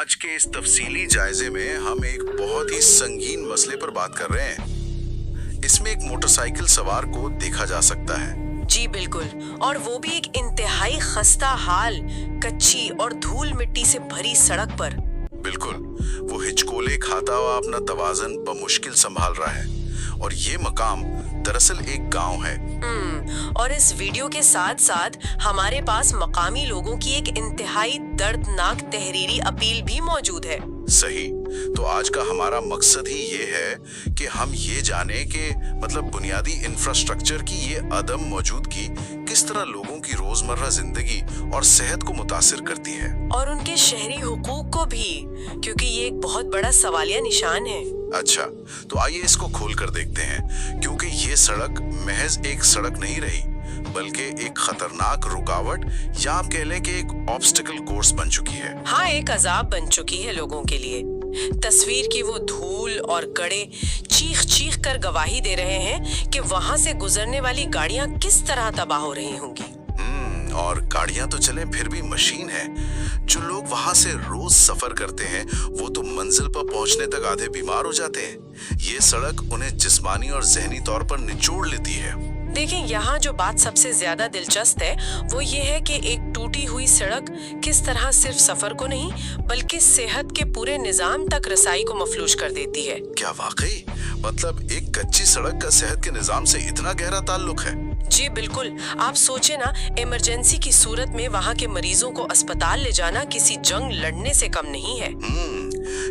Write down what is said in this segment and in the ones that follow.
आज के इस तफसीली जायजे में हम एक बहुत ही संगीन मसले पर बात कर रहे हैं। इसमें एक मोटरसाइकिल सवार को देखा जा सकता है। जी बिल्कुल, और वो भी एक इंतहाई खस्ता हाल, कच्ची और धूल मिट्टी से भरी सड़क पर। बिल्कुल, वो हिचकोले खाता हुआ अपना तवाज़न बमुश्किल संभाल रहा है और ये मकाम दरअसल एक गांव है। और इस वीडियो के साथ साथ हमारे पास मकामी लोगों की एक इंतहाई दर्दनाक तहरीरी अपील भी मौजूद है। सही, तो आज का हमारा मकसद ही ये है कि हम ये जाने कि मतलब बुनियादी इंफ्रास्ट्रक्चर की ये अदम मौजूदगी किस तरह लोगों की रोजमर्रा जिंदगी और सेहत को मुतासिर करती है, और उनके शहरी हुकूक को भी, क्योंकि ये एक बहुत बड़ा सवालिया निशान है। अच्छा, तो आइए इसको खोल कर देखते हैं, क्योंकि ये सड़क महज एक सड़क नहीं रही बल्कि एक खतरनाक रुकावट या आप कह लें कि एक ऑब्स्टिकल कोर्स बन चुकी है। हाँ, एक अजाब बन चुकी है लोगों के लिए। तस्वीर की वो धूल और गड़े चीख चीख कर गवाही दे रहे हैं कि वहाँ से गुजरने वाली गाड़ियाँ किस तरह तबाह हो रही होंगी। और गाड़ियां तो चलें, फिर भी मशीन है। जो लोग वहां से रोज सफर करते हैं वो तो मंजिल पर पहुंचने तक आधे बीमार हो जाते हैं। ये सड़क उन्हें जिस्मानी और जहनी तौर पर निचोड़ लेती है। देखें, यहाँ जो बात सबसे ज्यादा दिलचस्प है वो ये है कि एक टूटी हुई सड़क किस तरह सिर्फ सफर को नहीं बल्कि सेहत के पूरे निजाम तक रसाई को मफलूज कर देती है। क्या वाकई? मतलब एक कच्ची सड़क का सेहत के निजाम से इतना गहरा ताल्लुक है? जी बिल्कुल, आप सोचे ना, इमरजेंसी की सूरत में वहाँ के मरीजों को अस्पताल ले जाना किसी जंग लड़ने से कम नहीं है।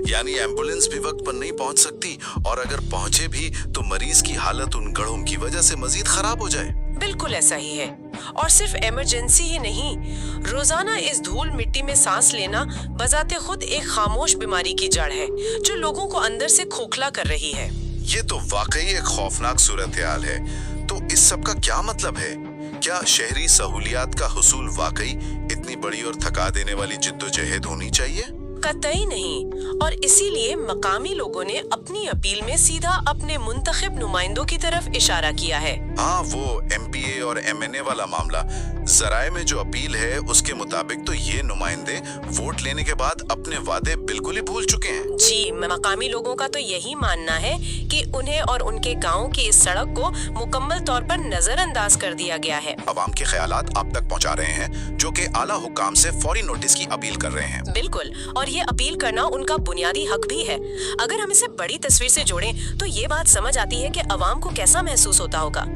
यानी एम्बुलेंस भी वक्त पर नहीं पहुँच सकती, और अगर पहुँचे भी तो मरीज की हालत उन गढ़ों की वजह से मजीद खराब हो जाए। बिल्कुल ऐसा ही है, और सिर्फ इमरजेंसी ही नहीं, रोजाना इस धूल मिट्टी में सांस लेना बजाते खुद एक खामोश बीमारी की जड़ है जो लोगों को अंदर से खोखला कर रही है। ये तो वाकई एक खौफनाक सूरत हाल है। तो इस सब का क्या मतलब है? क्या शहरी सहूलियात का हुसूल वाकई इतनी बड़ी और थका देने वाली जिद्दोजहद होनी चाहिए? कतई नहीं, और इसीलिए मकामी लोगों ने अपनी अपील में सीधा अपने मुंतखब नुमाइंदों की तरफ इशारा किया है। हाँ, वो एमपीए और एमएनए वाला मामला। जराए में जो अपील है उसके मुताबिक तो ये नुमाइंदे वोट लेने के बाद अपने वादे बिल्कुल ही भूल चुके हैं। जी, मकामी लोगों का तो यही मानना है कि उन्हें और उनके गांव की इस सड़क को मुकम्मल तौर पर नजरअंदाज कर दिया गया है। अवाम के ख्यालात आप तक पहुंचा रहे हैं, जो कि आला हुक्काम से फौरी नोटिस की अपील कर रहे हैं। बिल्कुल, और ये अपील करना उनका बुनियादी हक भी है। अगर हम इसे बड़ी तस्वीर से जोड़ें तो ये बात समझ आती है कि अवाम को कैसा महसूस होता होगा।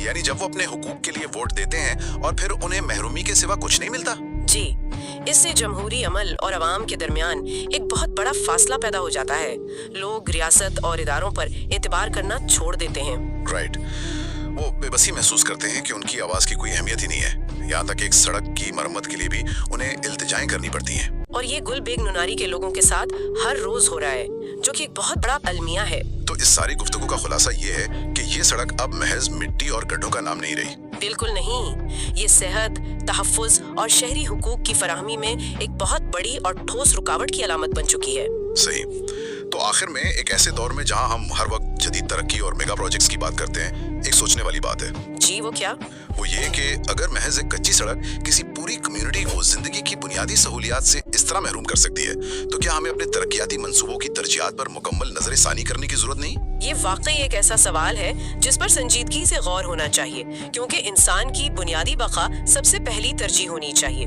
यानी जब वो अपने हुकूक के लिए वोट देते हैं और फिर उन्हें महरूमी के सिवा कुछ नहीं मिलता। जी, इससे जमहूरी अमल और अवाम के दरमियान एक बहुत बड़ा फासला पैदा हो जाता है। लोग रियासत और इदारों पर एतबार करना छोड़ देते हैं। राइट, वो बेबसी महसूस करते हैं कि उनकी आवाज की कोई अहमियत ही नहीं है। यहाँ तक एक सड़क की मरम्मत के लिए भी उन्हें इल्तिजाएं करनी पड़ती हैं। और ये गुल बेग नुनारी के लोगों के साथ हर रोज हो रहा है, जो कि एक बहुत बड़ा अलमिया है। तो इस सारी गुफ्तगू का खुलासा ये है कि ये सड़क अब महज मिट्टी और गड्ढों का नाम नहीं रही। बिल्कुल नहीं, ये सेहत, तहफ़्फ़ुज़ और शहरी हुकूक की फराहमी में एक बहुत बड़ी और ठोस रुकावट की अलामत बन चुकी है। सही, तो आखिर में एक ऐसे दौर में जहां हम हर वक्त जदीद तरक्की और मेगा प्रोजेक्ट्स की बात करते हैं, एक सोचने वाली बात है। जी, वो क्या? वो ये कि अगर महज एक कच्ची सड़क किसी पूरी कम्युनिटी को जिंदगी की बुनियादी सहूलियात से इस तरह महरूम कर सकती है, तो क्या हमें अपने तरक्याती मंसूबों की तरजीहात पर मुकम्मल नजरसानी करने की जरूरत नहीं? ये वाकई एक ऐसा सवाल है जिस पर संजीदगी से गौर होना चाहिए, क्योंकि इंसान की बुनियादी बका सबसे पहली तरजीह होनी चाहिए।